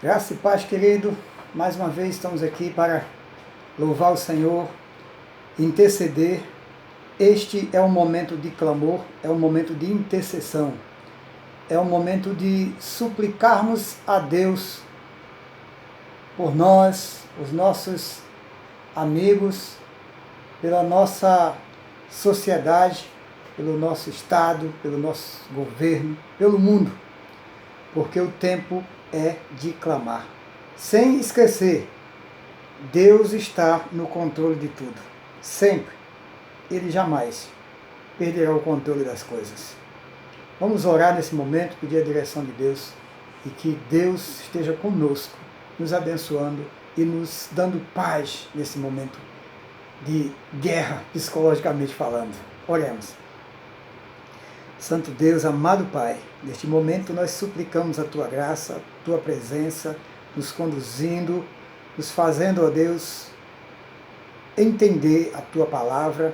Graça e paz, querido. Mais uma vez estamos aqui para louvar o Senhor, interceder. Este é um momento de clamor, é um momento de intercessão. É um momento de suplicarmos a Deus por nós, os nossos amigos, pela nossa sociedade, pelo nosso Estado, pelo nosso governo, pelo mundo. Porque o tempo é de clamar. Sem esquecer, Deus está no controle de tudo. Sempre. Ele jamais perderá o controle das coisas. Vamos orar nesse momento, pedir a direção de Deus e que Deus esteja conosco, nos abençoando e nos dando paz nesse momento de guerra, psicologicamente falando. Oremos. Santo Deus, amado Pai, neste momento nós suplicamos a Tua graça, a Tua presença, nos conduzindo, nos fazendo, ó Deus, entender a Tua palavra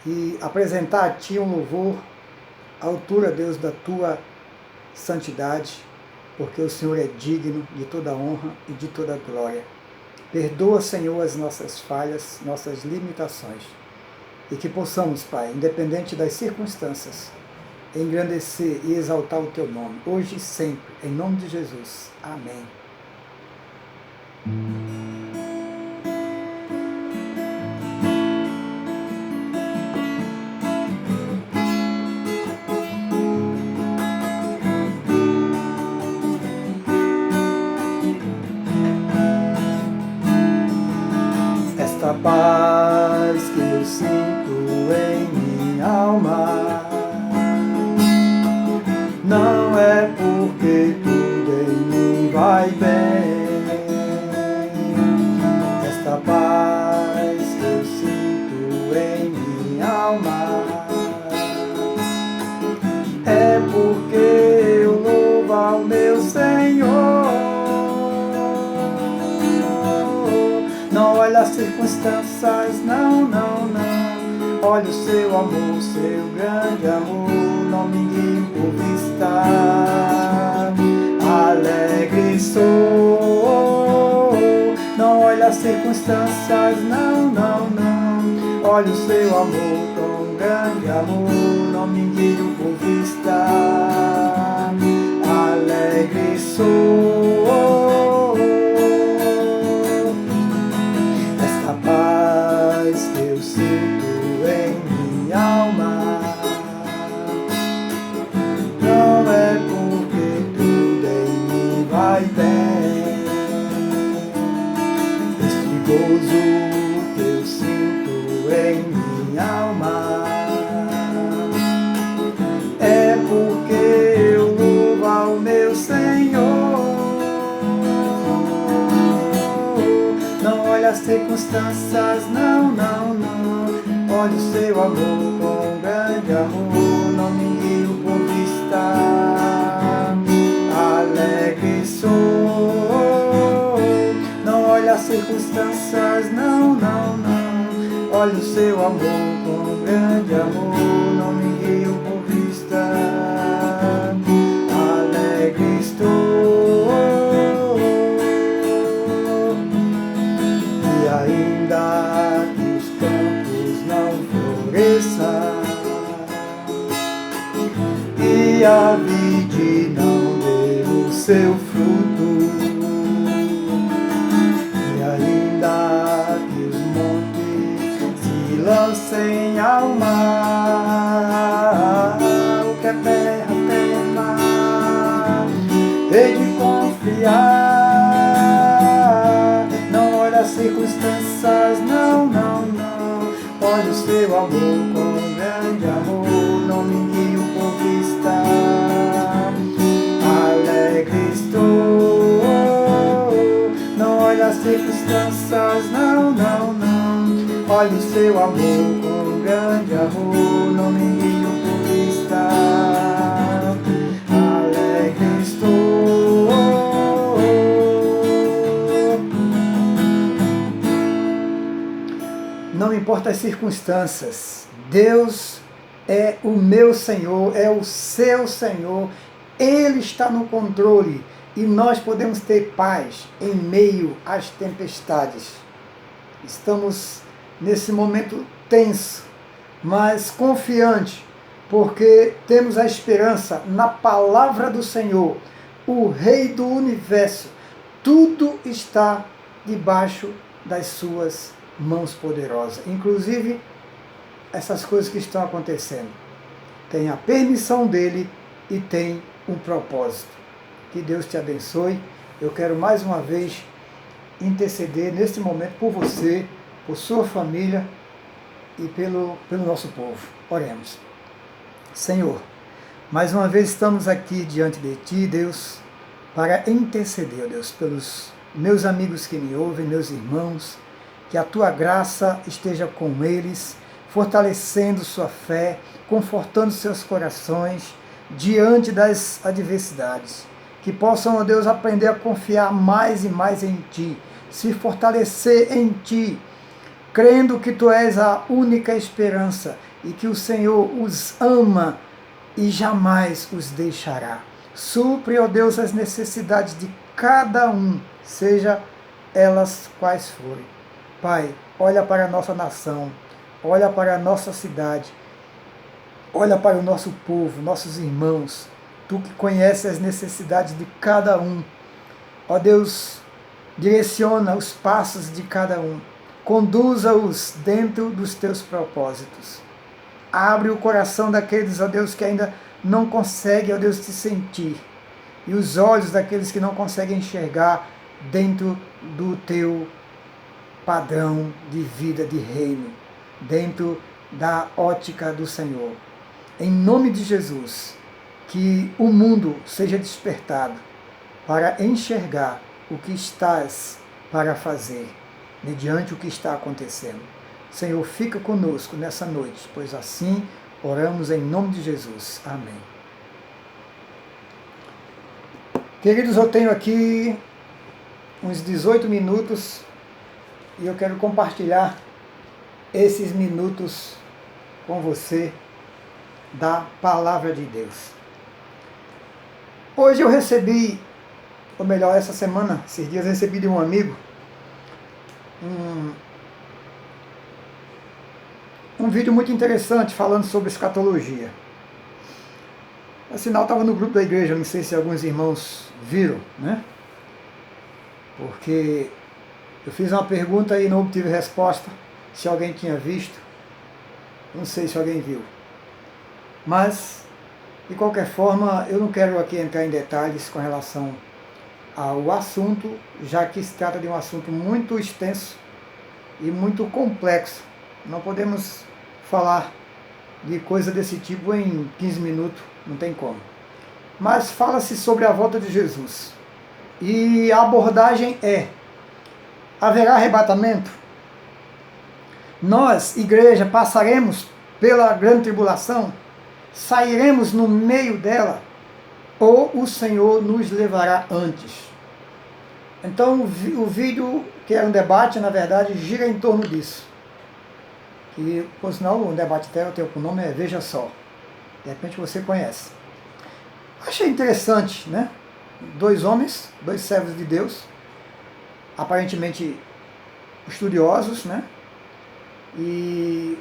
e apresentar a Ti um louvor à altura, Deus, da Tua santidade, porque o Senhor é digno de toda honra e de toda glória. Perdoa, Senhor, as nossas falhas, nossas limitações, e que possamos, Pai, independente das circunstâncias, engrandecer e exaltar o Teu nome, hoje e sempre, em nome de Jesus. Amém. Esta paz que eu sinto em minha alma não é porque tudo em mim vai bem. Esta paz que eu sinto em minha alma é porque eu louvo ao meu Senhor. Não olha as circunstâncias, não, não, não. Olha o seu amor, seu grande amor. Não me guie por vista, alegre sou. Não olha as circunstâncias, não, não, não. Olha o seu amor, tão grande amor. Não me guie por vista, alegre sou. Esta paz que eu sinto em minha alma vai bem. Este gozo que eu sinto em minha alma é porque eu louvo ao meu Senhor. Não olha as circunstâncias, não, não, não. Olha o seu amor com grande amor. Não me guio por vista, alegre sou. Não olha as circunstâncias, não, não, não. Olha o seu amor com grande amor. Não me guio por vista, alegre estou. E ainda que os campos não floresçam e a vide não seu fruto, e ainda que os montes se lancem ao mar, o que é terra tema, hei de confiar. Não olha as circunstâncias, não, não, não. Olha o seu amor com grande amor. Não me guio por vista, alegre estou. Não olha as circunstâncias, não, não, não. Olha o seu amor com grande amor. Não me guio por vista, alegre estou. Não importa as circunstâncias, Deus é o meu Senhor, é o seu Senhor. Ele está no controle e nós podemos ter paz em meio às tempestades. Estamos nesse momento tenso, mas confiante, porque temos a esperança na palavra do Senhor, o Rei do Universo. Tudo está debaixo das suas mãos poderosas, inclusive essas coisas que estão acontecendo. Tem a permissão dele e tem um propósito. Que Deus te abençoe. Eu quero mais uma vez interceder neste momento por você, por sua família e pelo nosso povo. Oremos. Senhor, mais uma vez estamos aqui diante de Ti, Deus, para interceder, Deus, pelos meus amigos que me ouvem, meus irmãos, que a Tua graça esteja com eles, fortalecendo sua fé, confortando seus corações diante das adversidades. Que possam, ó Deus, aprender a confiar mais e mais em Ti, se fortalecer em Ti, crendo que Tu és a única esperança e que o Senhor os ama e jamais os deixará. Supre, ó Deus, as necessidades de cada um, seja elas quais forem. Pai, olha para a nossa nação, olha para a nossa cidade, olha para o nosso povo, nossos irmãos, Tu que conheces as necessidades de cada um. Ó Deus, direciona os passos de cada um, conduza-os dentro dos Teus propósitos. Abre o coração daqueles, ó Deus, que ainda não conseguem, ó Deus, te sentir, e os olhos daqueles que não conseguem enxergar dentro do Teu padrão de vida, de reino, dentro da ótica do Senhor. Em nome de Jesus, que o mundo seja despertado para enxergar o que estás para fazer, mediante o que está acontecendo. Senhor, fica conosco nessa noite, pois assim oramos em nome de Jesus. Amém. Queridos, eu tenho aqui uns 18 minutos e eu quero compartilhar esses minutos com você da Palavra de Deus. Hoje eu recebi, ou melhor, essa semana, esses dias, recebi de um amigo um vídeo muito interessante falando sobre escatologia. Afinal, estava no grupo da igreja, não sei se alguns irmãos viram, né? Porque eu fiz uma pergunta e não obtive resposta, se alguém tinha visto. Não sei se alguém viu. Mas, de qualquer forma, eu não quero aqui entrar em detalhes com relação ao assunto, já que se trata de um assunto muito extenso e muito complexo. Não podemos falar de coisa desse tipo em 15 minutos, não tem como. Mas fala-se sobre a volta de Jesus. E a abordagem é: haverá arrebatamento? Nós, igreja, passaremos pela grande tribulação? Sairemos no meio dela? Ou o Senhor nos levará antes? Então o vídeo, que é um debate, na verdade, gira em torno disso. E, por sinal, o debate até eu tenho o nome é Veja Só. De repente você conhece. Achei interessante, né? Dois homens, dois servos de Deus, aparentemente estudiosos, né? E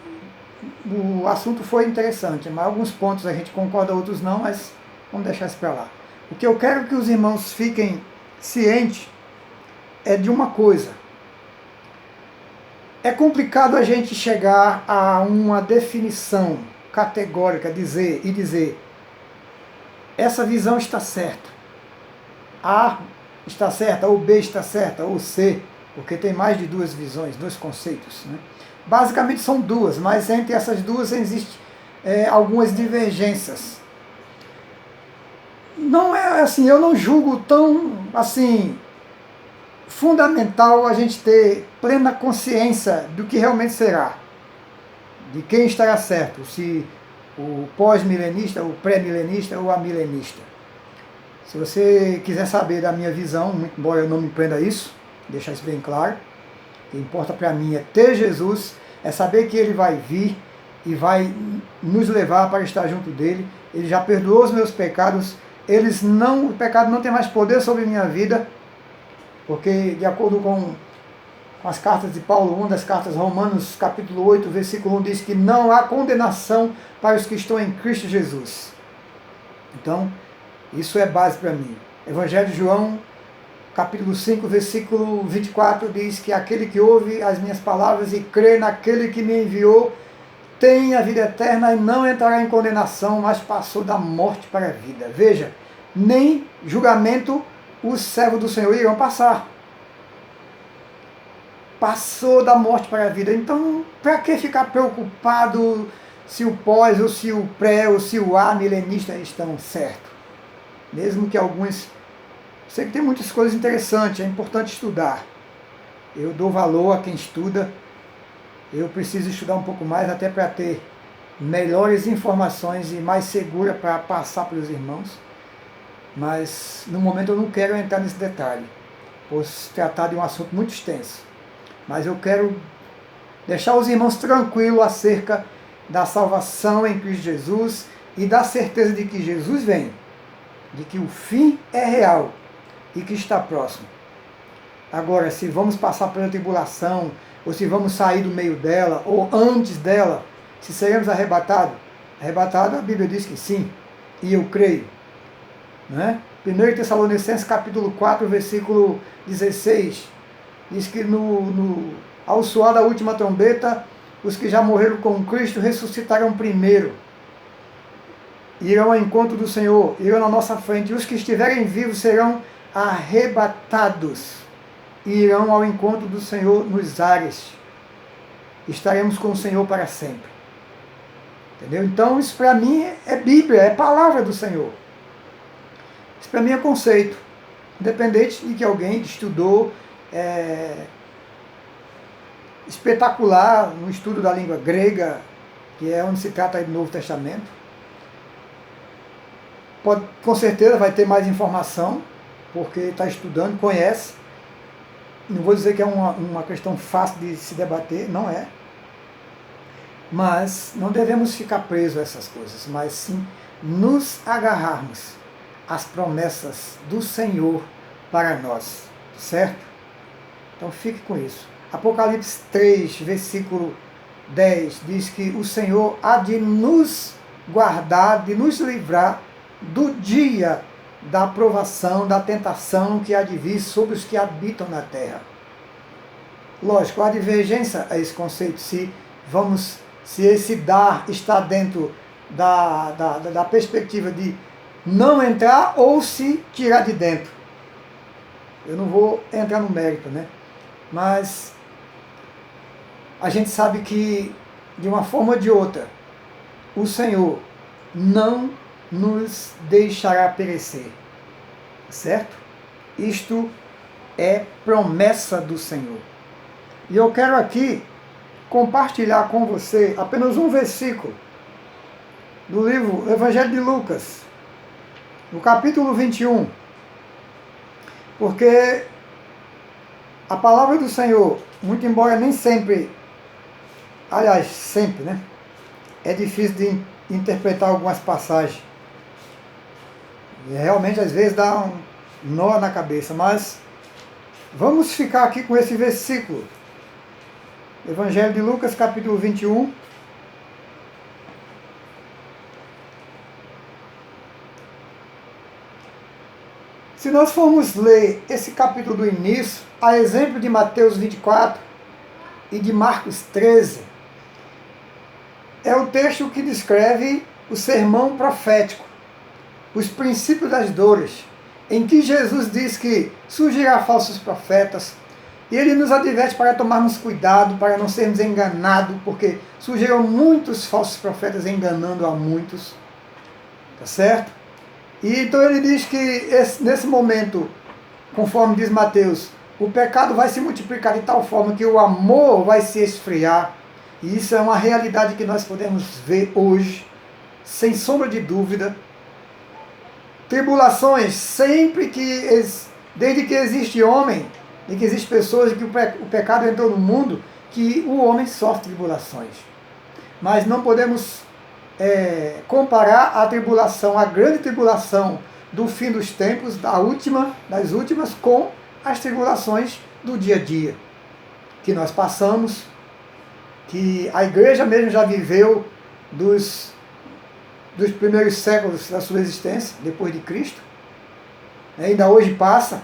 o assunto foi interessante, mas alguns pontos a gente concorda, outros não, mas vamos deixar isso para lá. O que eu quero que os irmãos fiquem cientes é de uma coisa. É complicado a gente chegar a uma definição categórica, dizer essa visão está certa, A está certa, ou B está certa, ou C, porque tem mais de duas visões, dois conceitos, né? Basicamente são duas, mas entre essas duas existem algumas divergências. Não é assim, eu não julgo tão assim fundamental a gente ter plena consciência do que realmente será, de quem estará certo, se o pós-milenista, o pré-milenista ou a milenista. Se você quiser saber da minha visão, muito embora eu não me prenda a isso, deixar isso bem claro, o que importa para mim é ter Jesus, é saber que Ele vai vir e vai nos levar para estar junto dele. Ele já perdoou os meus pecados o pecado não tem mais poder sobre minha vida, porque de acordo com as cartas de Paulo, uma das cartas Romanos, capítulo 8, versículo 1, diz que não há condenação para os que estão em Cristo Jesus. Então, isso é base para mim. Evangelho de João, capítulo 5, versículo 24, diz que aquele que ouve as minhas palavras e crê naquele que me enviou, tem a vida eterna e não entrará em condenação, mas passou da morte para a vida. Veja, nem julgamento os servos do Senhor irão passar. Passou da morte para a vida. Então, para que ficar preocupado se o pós, ou se o pré, ou se o milenista estão certo? Mesmo que alguns... Sei que tem muitas coisas interessantes, é importante estudar. Eu dou valor a quem estuda. Eu preciso estudar um pouco mais, até para ter melhores informações e mais segura para passar para os irmãos. Mas, no momento, eu não quero entrar nesse detalhe, por se tratar de um assunto muito extenso. Mas eu quero deixar os irmãos tranquilos acerca da salvação em Cristo Jesus e da certeza de que Jesus vem, de que o fim é real e que está próximo. Agora, se vamos passar pela tribulação, ou se vamos sair do meio dela, ou antes dela, se seremos arrebatados, a Bíblia diz que sim, e eu creio. Né? 1 Tessalonicenses capítulo 4, versículo 16, diz que ao soar da última trombeta, os que já morreram com Cristo ressuscitarão primeiro, irão ao encontro do Senhor, irão na nossa frente, e os que estiverem vivos serão arrebatados, e irão ao encontro do Senhor nos ares. Estaremos com o Senhor para sempre. Entendeu? Então isso para mim é Bíblia, é palavra do Senhor. Isso para mim é conceito. Independente de que alguém estudou espetacular no estudo da língua grega, que é onde se trata aí do Novo Testamento. Com certeza vai ter mais informação, porque está estudando, conhece. Não vou dizer que é uma questão fácil de se debater, não é. Mas não devemos ficar presos a essas coisas, mas sim nos agarrarmos às promessas do Senhor para nós, certo? Então fique com isso. Apocalipse 3, versículo 10, diz que o Senhor há de nos guardar, de nos livrar do dia da aprovação, da tentação que há de vir sobre os que habitam na terra. Lógico, há divergência a esse conceito, se esse dar está dentro da perspectiva de não entrar ou se tirar de dentro. Eu não vou entrar no mérito, né? Mas a gente sabe que, de uma forma ou de outra, o Senhor não nos deixará perecer, certo? Isto é promessa do Senhor. E eu quero aqui compartilhar com você apenas um versículo do livro Evangelho de Lucas, no capítulo 21, porque a palavra do Senhor, muito embora nem sempre, aliás, sempre, né? É difícil de interpretar algumas passagens. E realmente, às vezes, dá um nó na cabeça. Mas vamos ficar aqui com esse versículo. Evangelho de Lucas, capítulo 21. Se nós formos ler esse capítulo do início, a exemplo de Mateus 24 e de Marcos 13, é o texto que descreve o sermão profético, os princípios das dores, em que Jesus diz que surgirá falsos profetas, e ele nos adverte para tomarmos cuidado, para não sermos enganados, porque surgiram muitos falsos profetas enganando a muitos, tá certo? E então ele diz que nesse momento, conforme diz Mateus, o pecado vai se multiplicar de tal forma que o amor vai se esfriar, e isso é uma realidade que nós podemos ver hoje, sem sombra de dúvida. Tribulações, desde que existe homem, e que existe pessoas, e que o pecado entrou no mundo, que o homem sofre tribulações. Mas não podemos comparar a tribulação, a grande tribulação do fim dos tempos, das últimas, com as tribulações do dia a dia que nós passamos, que a igreja mesmo já viveu dos primeiros séculos da sua existência, depois de Cristo. Ainda hoje passa.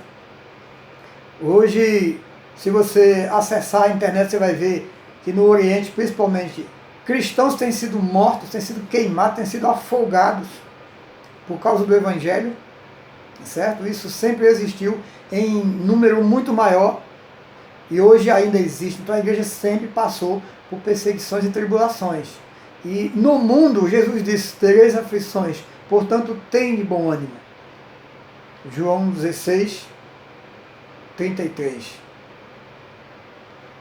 Hoje, se você acessar a internet, você vai ver que no Oriente, principalmente, cristãos têm sido mortos, têm sido queimados, têm sido afogados por causa do Evangelho, certo? Isso sempre existiu em número muito maior e hoje ainda existe. Então a igreja sempre passou por perseguições e tribulações. E no mundo, Jesus disse, tereis aflições, portanto tem de bom ânimo. João 16, 33.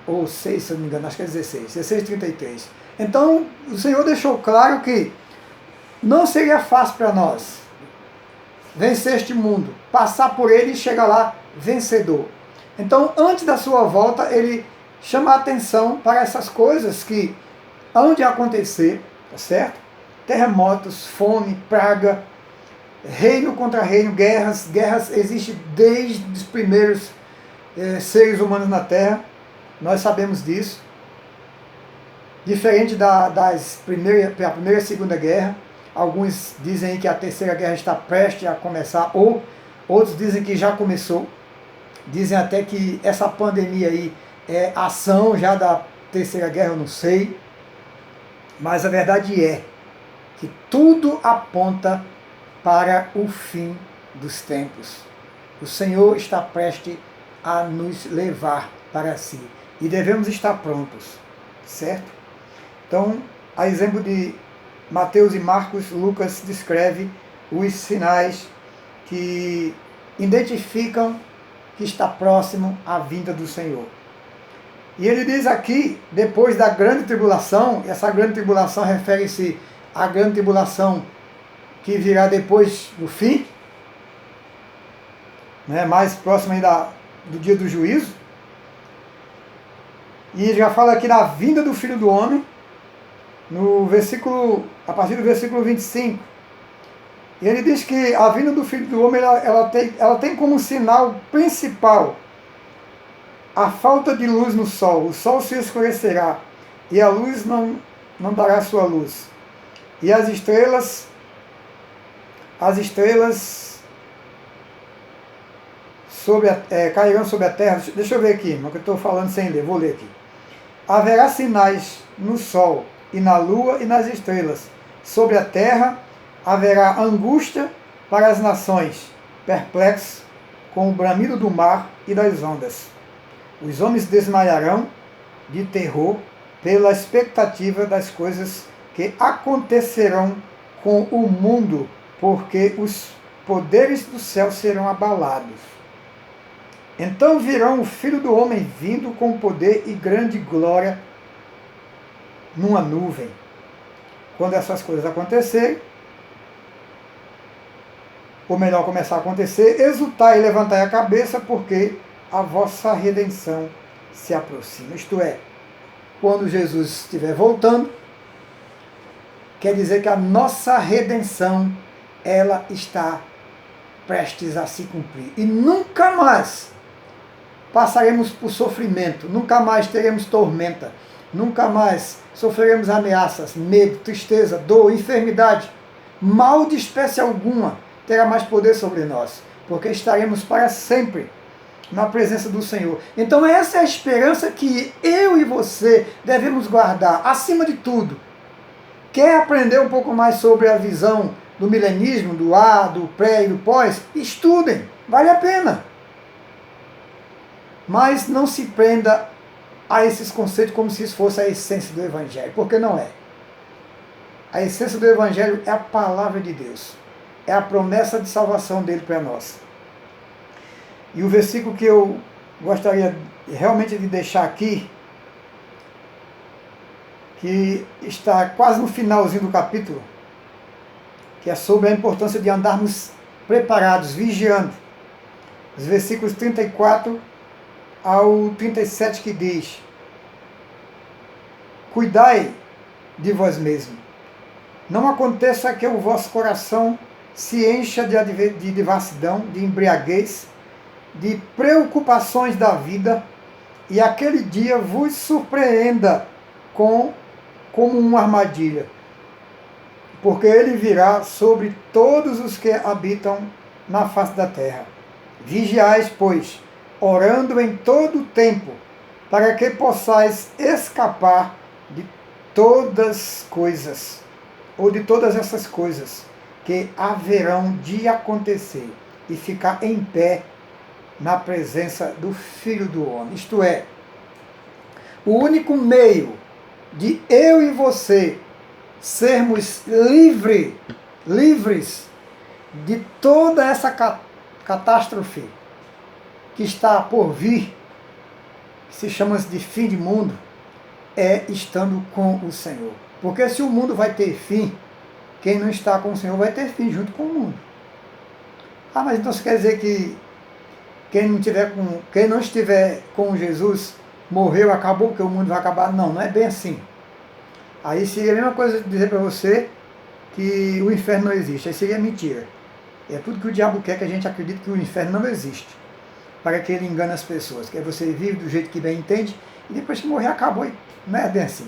Ou 6, se eu não me engano, acho que é 16. 16, 33. Então, o Senhor deixou claro que não seria fácil para nós vencer este mundo, passar por ele e chegar lá vencedor. Então, antes da sua volta, ele chama a atenção para essas coisas que hão de acontecer, tá certo? Terremotos, fome, praga, reino contra reino, guerras existem desde os primeiros seres humanos na Terra, nós sabemos disso. Diferente da Primeira e Segunda Guerra, alguns dizem que a Terceira Guerra está prestes a começar, ou outros dizem que já começou. Dizem até que essa pandemia aí é ação já da Terceira Guerra, eu não sei. Mas a verdade é que tudo aponta para o fim dos tempos. O Senhor está prestes a nos levar para si. E devemos estar prontos, certo? Então, a exemplo de Mateus e Marcos, Lucas descreve os sinais que identificam que está próximo a vinda do Senhor. E ele diz aqui, depois da grande tribulação, essa grande tribulação refere-se à grande tribulação que virá depois do fim, né, mais próximo ainda do dia do juízo. E ele já fala aqui da vinda do Filho do Homem, a partir do versículo 25. E ele diz que a vinda do Filho do Homem ela tem como sinal principal a falta de luz no sol. O sol se escurecerá e a luz não dará sua luz. E as estrelas cairão sobre a terra. Deixa eu ver aqui, mas que eu estou falando sem ler, vou ler aqui. Haverá sinais no sol e na lua e nas estrelas. Sobre a terra haverá angústia para as nações, perplexos com o bramido do mar e das ondas. Os homens desmaiarão de terror pela expectativa das coisas que acontecerão com o mundo, porque os poderes do céu serão abalados. Então virão o Filho do Homem vindo com poder e grande glória numa nuvem. Quando essas coisas acontecerem, ou melhor, começar a acontecer, exultai e levantai a cabeça, porque a vossa redenção se aproxima. Isto é, quando Jesus estiver voltando, quer dizer que a nossa redenção, ela está prestes a se cumprir. E nunca mais passaremos por sofrimento, nunca mais teremos tormenta, nunca mais sofreremos ameaças, medo, tristeza, dor, enfermidade. Mal de espécie alguma terá mais poder sobre nós, porque estaremos para sempre na presença do Senhor. Então essa é a esperança que eu e você devemos guardar, acima de tudo. Quer aprender um pouco mais sobre a visão do milenismo, do do pré e do pós? Estudem, vale a pena. Mas não se prenda a esses conceitos como se isso fosse a essência do Evangelho, porque não é. A essência do Evangelho é a palavra de Deus, é a promessa de salvação dele para nós. E o versículo que eu gostaria realmente de deixar aqui, que está quase no finalzinho do capítulo, que é sobre a importância de andarmos preparados, vigiando. Os versículos 34 ao 37 que diz: cuidai de vós mesmos, não aconteça que o vosso coração se encha de devassidão, de embriaguez, de preocupações da vida, e aquele dia vos surpreenda como uma armadilha, porque ele virá sobre todos os que habitam na face da terra. Vigiais, pois, orando em todo o tempo, para que possais escapar de todas coisas, ou de todas essas coisas que haverão de acontecer, e ficar em pé na presença do Filho do Homem. Isto é, o único meio de eu e você sermos livres de toda essa catástrofe que está por vir, que se chama de fim de mundo, é estando com o Senhor. Porque se o mundo vai ter fim, quem não está com o Senhor vai ter fim junto com o mundo. Ah, mas então isso quer dizer que quem não estiver com Jesus morreu, acabou, porque o mundo vai acabar? Não, não é bem assim. Aí seria a mesma coisa dizer para você que o inferno não existe. Aí seria mentira. É tudo que o diabo quer, que a gente acredite que o inferno não existe, para que ele engane as pessoas. Que você vive do jeito que bem entende, e depois que morrer acabou. Não é bem assim.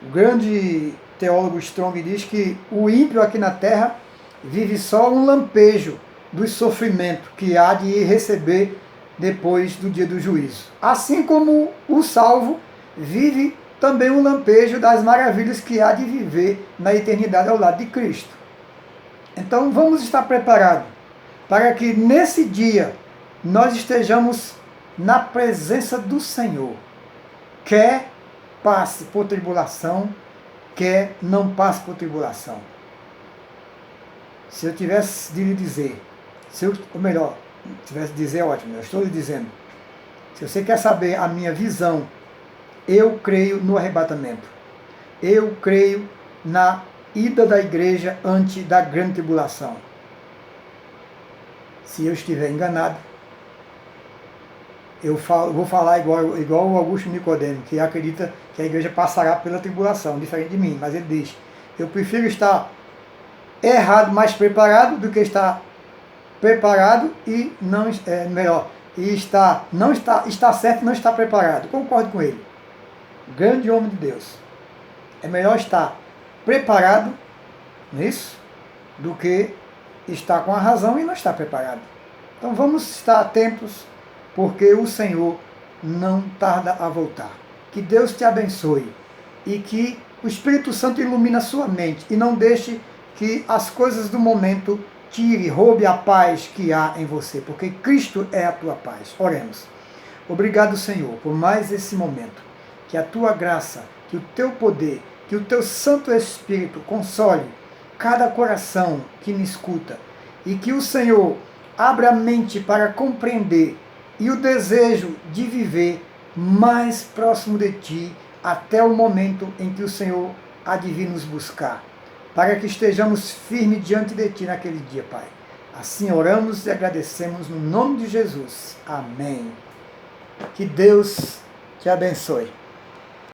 O grande teólogo Strong diz que o ímpio aqui na terra vive só um lampejo do sofrimento que há de receber depois do dia do juízo. Assim como o salvo vive também um lampejo das maravilhas que há de viver na eternidade ao lado de Cristo. Então vamos estar preparados para que nesse dia nós estejamos na presença do Senhor. Quer passe por tribulação, quer não passe por tribulação. Se eu tivesse de lhe dizer, ou melhor, tivesse de dizer, ótimo, eu estou lhe dizendo, se você quer saber a minha visão, eu creio no arrebatamento. Eu creio na ida da igreja antes da grande tribulação. Se eu estiver enganado, vou falar igual o Augusto Nicodemo, que acredita que a igreja passará pela tribulação, diferente de mim. Mas ele diz, eu prefiro estar errado, mais preparado, do que estar preparado e não melhor. E está certo e não está preparado. Concordo com ele. Grande homem de Deus. É melhor estar preparado, não é isso? Do que estar com a razão e não estar preparado. Então vamos estar atentos, porque o Senhor não tarda a voltar. Que Deus te abençoe e que o Espírito Santo ilumine a sua mente e não deixe que as coisas do momento roube a paz que há em você, porque Cristo é a tua paz. Oremos. Obrigado, Senhor, por mais esse momento. Que a tua graça, que o teu poder, que o teu Santo Espírito console cada coração que me escuta e que o Senhor abra a mente para compreender e o desejo de viver mais próximo de ti até o momento em que o Senhor há de vir nos buscar, para que estejamos firmes diante de ti naquele dia, Pai. Assim oramos e agradecemos no nome de Jesus. Amém. Que Deus te abençoe.